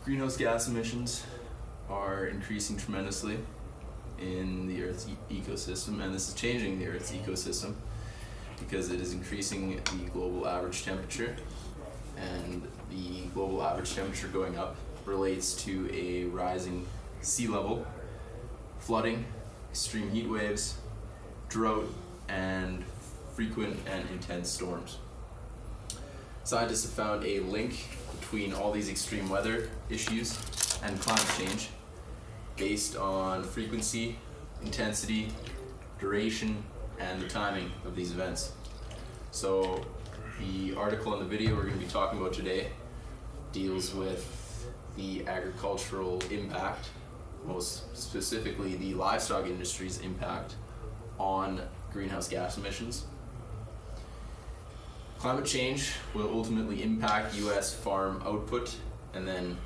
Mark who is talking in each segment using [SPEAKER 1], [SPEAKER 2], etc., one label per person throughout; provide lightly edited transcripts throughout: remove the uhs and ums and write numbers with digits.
[SPEAKER 1] Greenhouse gas emissions are increasing tremendously in the Earth's ecosystem, and this is changing the Earth's ecosystem because it is increasing the global average temperature, and the global average temperature going up relates to a rising sea level, flooding, extreme heat waves, drought, and frequent and intense storms. Scientists have found a link between all these extreme weather issues and climate change based on frequency, intensity, duration, and the timing of these events. So the article and the video we're going to be talking about today deals with the agricultural impact, most specifically the livestock industry's impact on greenhouse gas emissions. Climate change will ultimately impact US farm output and then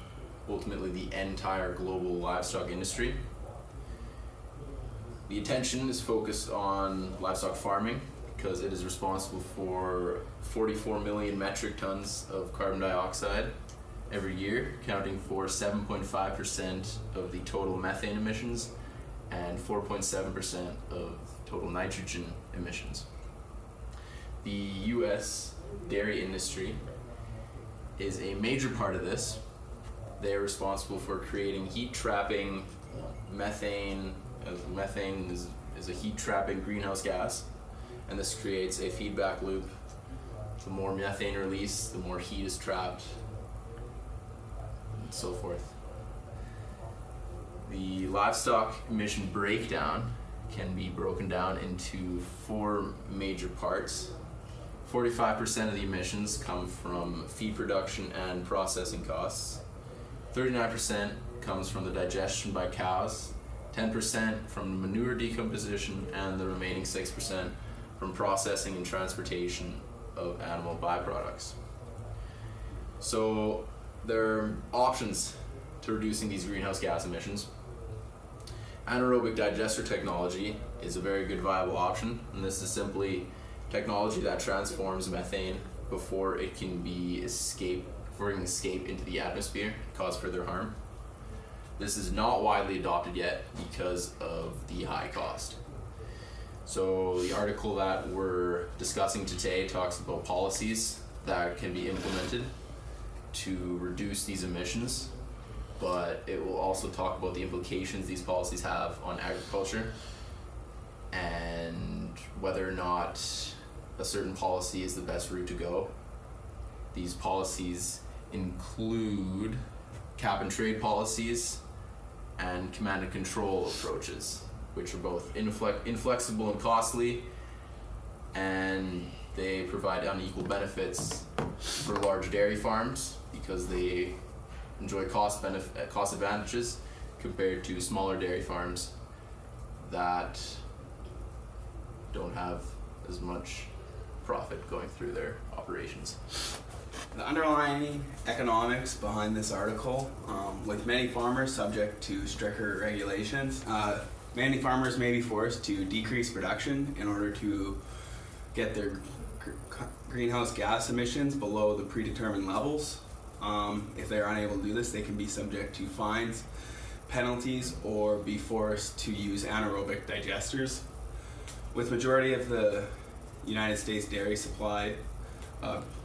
[SPEAKER 1] ultimately the entire global livestock industry. The attention is focused on livestock farming because it is responsible for 44 million metric tons of carbon dioxide every year, accounting for 7.5% of the total methane emissions and 4.7% of total nitrogen emissions. The US dairy industry is a major part of this. They are responsible for creating heat trapping methane, as methane is a heat trapping greenhouse gas, and this creates a feedback loop. The more methane released, the more heat is trapped, and so forth. The livestock emission breakdown can be broken down into four major parts. 45% of the emissions come from feed production and processing costs. 39% comes from the digestion by cows, 10% from manure decomposition, and the remaining 6% from processing and transportation of animal byproducts. So there are options to reducing these greenhouse gas emissions. Anaerobic digester technology is a very good viable option, and this is simply technology that transforms methane before it can escape into the atmosphere and cause further harm. This is not widely adopted yet because of the high cost. So the article that we're discussing today talks about policies that can be implemented to reduce these emissions, but it will also talk about the implications these policies have on agriculture and whether or not a certain policy is the best route to go. These policies include cap and trade policies and command and control approaches, which are both inflexible and costly, and they provide unequal benefits for large dairy farms because they enjoy cost advantages compared to smaller dairy farms that don't have as much profit going through their operations.
[SPEAKER 2] The underlying economics behind this article, with many farmers subject to stricter regulations, many farmers may be forced to decrease production in order to get their greenhouse gas emissions below the predetermined levels. If they are unable to do this, they can be subject to fines, penalties, or be forced to use anaerobic digesters. With majority of the United States dairy supply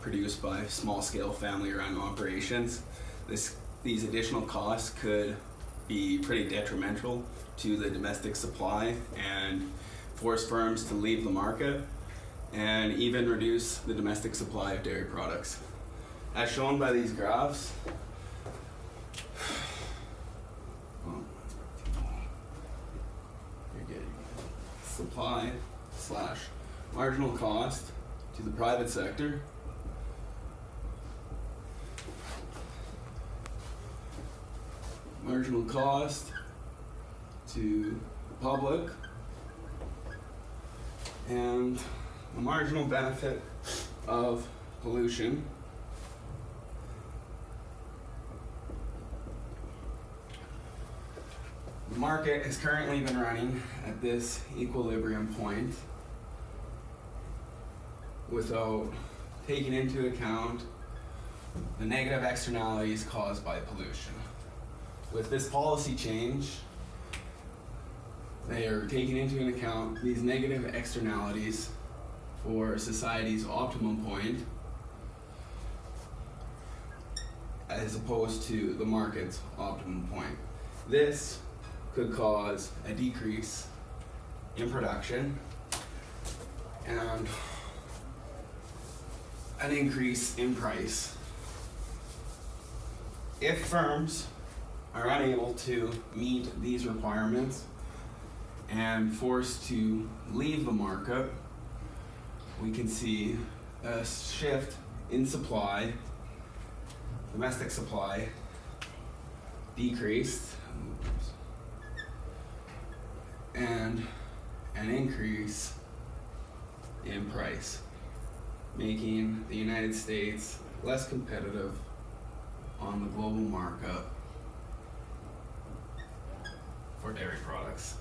[SPEAKER 2] produced by small-scale family-run operations, these additional costs could be pretty detrimental to the domestic supply and force firms to leave the market and even reduce the domestic supply of dairy products. As shown by these graphs, supply slash marginal cost to the private sector marginal cost to the public, and the marginal benefit of pollution. The market has currently been running at this equilibrium point without taking into account the negative externalities caused by pollution. With this policy change, they are taking into account these negative externalities for society's optimum point as opposed to the market's optimum point. This could cause a decrease in production and an increase in price. If firms are unable to meet these requirements and forced to leave the market, we can see a shift in supply, domestic supply decreased, and an increase in price, making the United States less competitive on the global market for dairy products.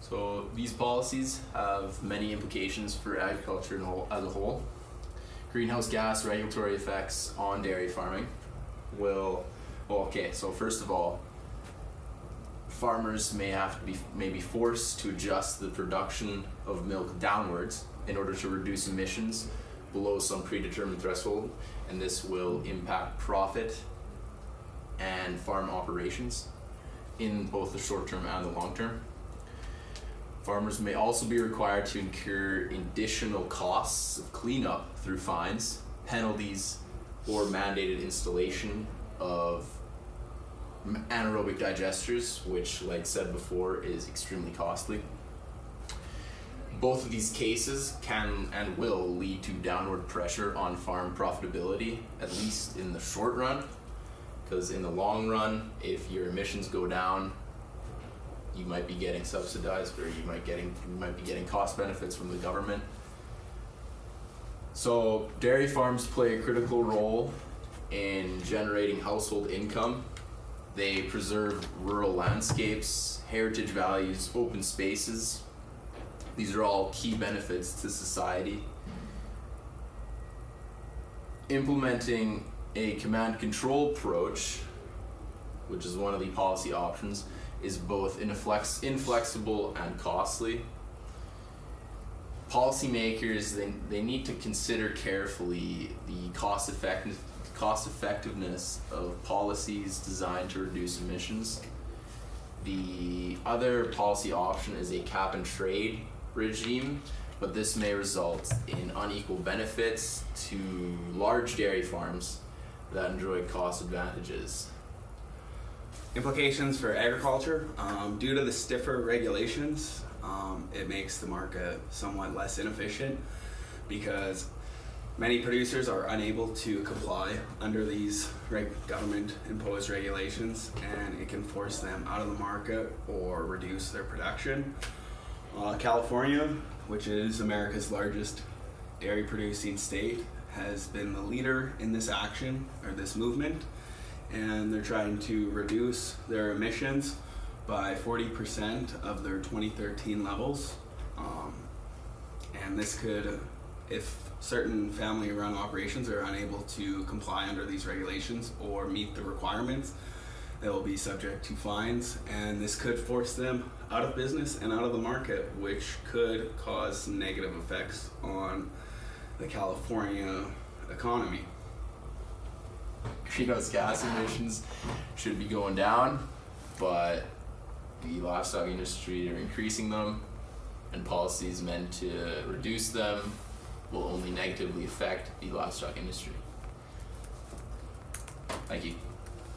[SPEAKER 1] So these policies have many implications for agriculture as a whole. Greenhouse gas regulatory effects on dairy farming will, so first of all, farmers may be forced to adjust the production of milk downwards in order to reduce emissions below some predetermined threshold, and this will impact profit and farm operations in both the short term and the long term. Farmers may also be required to incur additional costs of cleanup through fines, penalties, or mandated installation of anaerobic digesters, which, like said before, is extremely costly. Both of these cases can and will lead to downward pressure on farm profitability, at least in the short run, because in the long run, if your emissions go down, you might be getting subsidized, or you might be getting cost benefits from the government. So dairy farms play a critical role in generating household income. They preserve rural landscapes, heritage values, open spaces. These are all key benefits to society. Implementing a command control approach, which is one of the policy options, is both inflexible and costly. Policymakers, they need to consider carefully the cost effectiveness of policies designed to reduce emissions. The other policy option is a cap and trade regime, but this may result in unequal benefits to large dairy farms that enjoy cost advantages.
[SPEAKER 2] Implications for agriculture. Due to the stiffer regulations, it makes the market somewhat less inefficient because many producers are unable to comply under these government-imposed regulations, and it can force them out of the market or reduce their production. California, which is America's largest dairy-producing state, has been the leader in this action, or this movement, and they're trying to reduce their emissions by 40% of their 2013 levels. And this could, if certain family-run operations are unable to comply under these regulations or meet the requirements, they will be subject to fines, and this could force them out of business and out of the market, which could cause some negative effects on the California economy.
[SPEAKER 1] Greenhouse gas emissions should be going down, but the livestock industry are increasing them, and policies meant to reduce them will only negatively affect the livestock industry. Thank you.